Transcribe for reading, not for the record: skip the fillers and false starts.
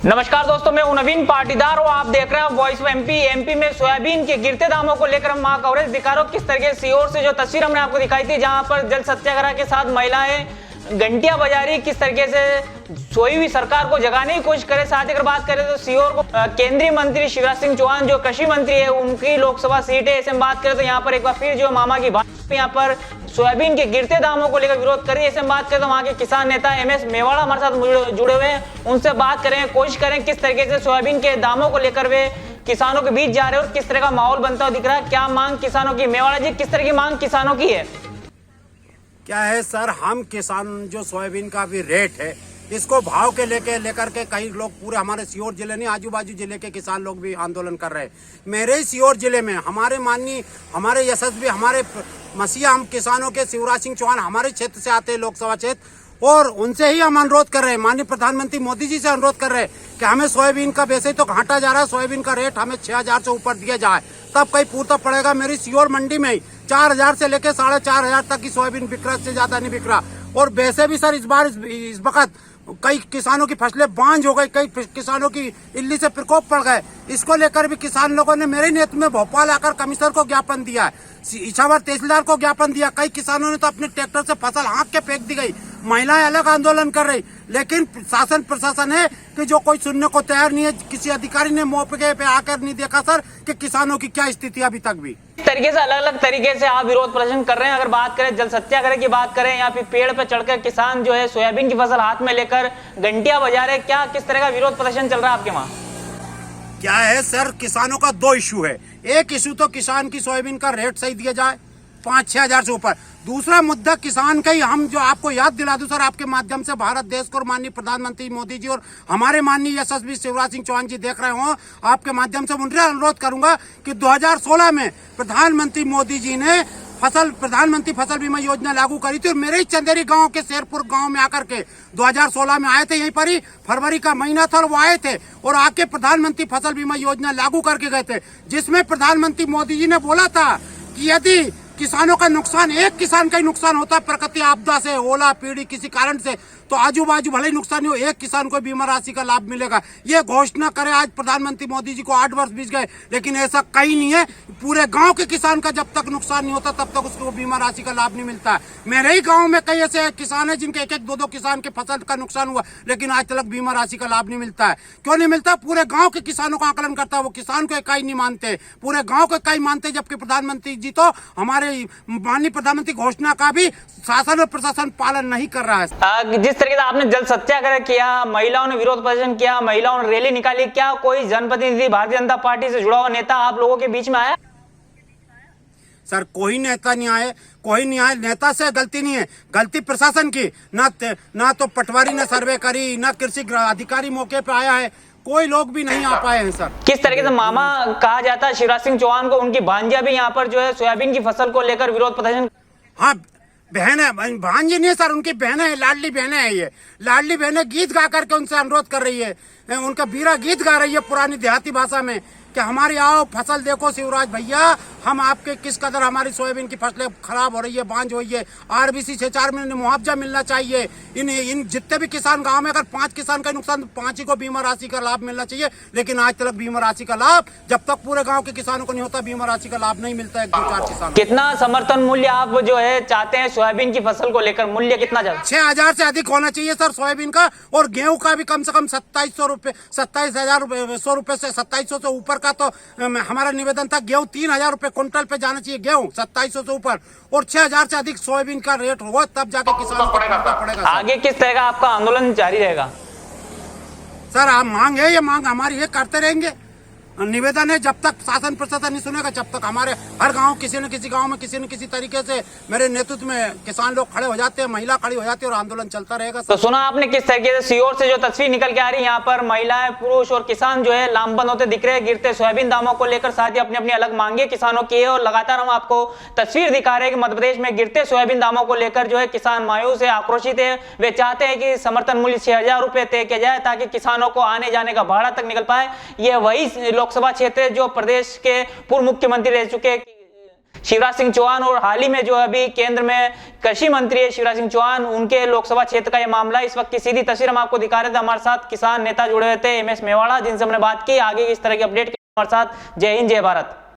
नमस्कार दोस्तों, मैं हूं नवीन पाटीदार और आप देख रहे हैं वॉइस ऑफ एमपी। एमपी में सोयाबीन के गिरते दामों को लेकर हम वहां कवरेज दिखा रहे हो। किस तरीके से सीहोर से जो तस्वीर हमने आपको दिखाई थी, जहां पर जल सत्याग्रह के साथ महिलाएं घंटियां बजा रही, किस तरीके से सोई हुई सरकार को जगाने की कोशिश करे। साथ ही अगर बात करें तो सीहोर को केंद्रीय मंत्री शिवराज सिंह चौहान जो कृषि मंत्री है, उनकी लोकसभा सीट है। ऐसे में बात करें तो यहाँ पर एक बार फिर जो मामा की बात यहाँ पर सोयाबीन के गिरते दामों को लेकर विरोध कर रही है। ऐसे में बात करें तो वहाँ के किसान नेता एमएस मेवाड़ा हमारे साथ जुड़े हुए हैं, उनसे बात करें, कोशिश करें किस तरीके से सोयाबीन के दामों को लेकर वे किसानों के बीच जा रहे हैं और किस तरह का माहौल बनता हुआ दिख रहा है। क्या मांग किसानों की? मेवाड़ा जी, किस तरह की मांग किसानों की है? क्या है सर, हम किसान जो सोयाबीन का भी रेट है इसको भाव के लेकर के कई लोग पूरे हमारे सीहोर जिले नहीं आजू बाजू जिले के किसान लोग भी आंदोलन कर रहे हैं। मेरे ही सीहोर जिले में हमारे माननीय हमारे यशस्वी हमारे मसीहा हम किसानों के शिवराज सिंह चौहान हमारे क्षेत्र से आते हैं, लोकसभा क्षेत्र, और उनसे ही हम अनुरोध कर रहे हैं, माननीय प्रधानमंत्री मोदी जी से अनुरोध कर रहे हैं कि हमें सोयाबीन का वैसे ही तो घाटा जा रहा है, सोयाबीन का रेट हमें 6,000 से ऊपर दिया जाए तब कहीं पूर्ता पड़ेगा। मेरी सीहोर मंडी में ही 4,000 से लेकर 4,500 तक की सोयाबीन बिक रहा, इससे ज्यादा नहीं बिक रहा। और वैसे भी सर इस वक्त कई किसानों की फसलें बांझ हो गई, कई किसानों की इल्ली से प्रकोप पड़ गए। इसको लेकर भी किसान लोगों ने मेरे नेतृत्व में भोपाल आकर कमिश्नर को ज्ञापन दिया है, इछावर तहसीलदार को ज्ञापन दिया। कई किसानों ने तो अपने ट्रैक्टर से फसल हाँक के फेंक दी गई। महिलाएं अलग आंदोलन कर रही, लेकिन शासन प्रशासन है कि जो कोई सुनने को तैयार नहीं है। किसी अधिकारी ने मौके पे आकर नहीं देखा सर कि किसानों की क्या स्थिति अभी तक भी। इस तरीके से अलग अलग तरीके से आप विरोध प्रदर्शन कर रहे हैं। अगर बात करें जल सत्याग्रह की बात करें या फिर पेड़ पे चढ़कर किसान जो है सोयाबीन की फसल हाथ में लेकर घंटियां बजा रहे, क्या किस तरह का विरोध प्रदर्शन चल रहा है आपके वहां? क्या है सर, किसानों का दो इशू है। एक इशू तो किसान की सोयाबीन का रेट सही दिया जाए 5-6 हजार से ऊपर। दूसरा मुद्दा किसान का ही, हम जो आपको याद दिला दूं सर आपके माध्यम से, भारत देश को और माननीय प्रधानमंत्री मोदी जी और हमारे माननीय यशस्वी शिवराज सिंह चौहान जी देख रहे हो, आपके माध्यम से उनसे अनुरोध करूंगा कि 2016 में प्रधानमंत्री मोदी जी ने प्रधानमंत्री फसल बीमा योजना लागू करी थी। और मेरे ही चंदेरी गांव के शेरपुर गांव में आकर के 2016 में आए थे, यहीं पर ही फरवरी का महीना था और वो आए थे और आके प्रधानमंत्री फसल बीमा योजना लागू करके गए थे, जिसमें प्रधानमंत्री मोदी जी ने बोला था कि यदि किसानों का नुकसान, एक किसान का ही नुकसान होता है प्रकृति आपदा से, ओला पीड़ी किसी कारण से, तो आजू बाजू भले ही नुकसान हो, एक किसान को बीमा राशि का लाभ मिलेगा। ये घोषणा करे आज प्रधानमंत्री मोदी जी को 8 वर्ष बीत गए, लेकिन ऐसा कहीं नहीं है। पूरे गांव के किसान का जब तक नुकसान नहीं होता तब तक उसको बीमा राशि का लाभ नहीं मिलता है। मेरे ही गाँव में कई ऐसे किसान है जिनके 1-1, 2-2 किसान के फसल का नुकसान हुआ, लेकिन आज तक बीमा राशि का लाभ नहीं मिलता है। क्यों नहीं मिलता? पूरे गाँव के किसानों का आकलन करता है, वो किसान को इकाई नहीं मानते, पूरे गाँव को इकाई मानते, जबकि प्रधानमंत्री जी तो हमारे माननीय प्रधानमंत्री घोषणा का भी शासन और प्रशासन पालन नहीं कर रहा है। जिस तरीके से आपने जल सत्याग्रह किया, महिलाओं ने विरोध प्रदर्शन किया, महिलाओं ने रैली निकाली, क्या कोई जनप्रतिनिधि भारतीय जनता पार्टी से जुड़ा हुआ नेता आप लोगों के बीच में आया? सर कोई नेता नहीं आए, कोई नहीं आए। नेता से गलती नहीं है, गलती प्रशासन की। ना तो पटवारी ने सर्वे करी, ना कृषि अधिकारी मौके पे आया है, कोई लोग भी नहीं आ पाए हैं सर। किस तरीके से मामा कहा जाता है शिवराज सिंह चौहान को, उनकी भांजिया भी यहाँ पर जो है सोयाबीन की फसल को लेकर विरोध प्रदर्शन? हाँ, बहन है, भांजी नहीं है सर, उनकी बहन है, लाडली बहन है। ये लाडली बहन गीत गा करके उनसे अनुरोध कर रही है, उनका बीरा गीत गा रही है पुरानी देहाती भाषा में कि हमारी आओ फसल देखो शिवराज भैया, हम आपके किस कदर हमारी सोयाबीन की फसलें खराब हो रही है, बांझ हो रही है। आरबीसी 6-4 महीने मुआवजा मिलना चाहिए। इन जितने भी किसान गांव में अगर 5 किसान का नुकसान, 5 ही को बीमा राशि का लाभ मिलना चाहिए। लेकिन आज तक बीमा राशि का लाभ जब तक पूरे गाँव के किसानों को नहीं होता, बीमा राशि का लाभ नहीं मिलता है 1-2-4 किसान। कितना समर्थन मूल्य आप जो है चाहते हैं सोयाबीन की फसल को लेकर? मूल्य कितना चाहिए? 6,000 से अधिक होना चाहिए सर सोयाबीन का, और गेहूं का भी कम से कम 2700 रुपए, 27,100 रुपए से 2700 से ऊपर का तो हमारा निवेदन था। गेहूं 3,000 रुपए क्विंटल पे जाना चाहिए, गेहूं 2700 से ऊपर, और 6,000 से अधिक सोयाबीन का रेट हो तब जाके किसानों को पड़ेगा। आगे किस तरह का आपका आंदोलन जारी रहेगा? सर आप मांग है, ये मांग हमारी है, करते रहेंगे। निवेदन है, जब तक शासन प्रशासन नहीं सुनेगा जब तक हमारे हर गांव किसी न किसी गांव में किसी न किसी तरीके से मेरे नेतृत्व में किसान लोग खड़े हो जाते हैं, महिला खड़ी हो जाती है और आंदोलन चलता रहेगा। तो सुना आपने किस तरीके से सीहोर से जो तस्वीर निकल के आ रही है, यहाँ पर महिलाएं, पुरुष और किसान जो है लामबंद होते दिख रहे हैं गिरते सोयाबीन दामों को लेकर। साथ ही अपनी अपनी अलग मांगे किसानों की है और लगातार हम आपको तस्वीर दिखा रहे हैं कि मध्य प्रदेश में गिरते सोयाबीन दामों को लेकर जो है किसान मायूस है, आक्रोशित है। वे चाहते हैं कि समर्थन मूल्य 6,000 रुपए तय किया जाए ताकि किसानों को आने जाने का भाड़ा तक निकल पाए। यह वही लोकसभा क्षेत्र है जो प्रदेश के पूर्व मुख्यमंत्री रह चुके शिवराज सिंह चौहान, और हाल ही में जो अभी केंद्र में कृषि मंत्री है शिवराज सिंह चौहान, उनके लोकसभा क्षेत्र का यह मामला। इस वक्त की सीधी तस्वीर हम आपको दिखा रहे थे। हमारे साथ किसान नेता जुड़े हुए थे, MS मेवाड़ा, जिनसे हमने बात की। आगे इस तरह की अपडेट के हमारे साथ। जय हिंद, जय भारत।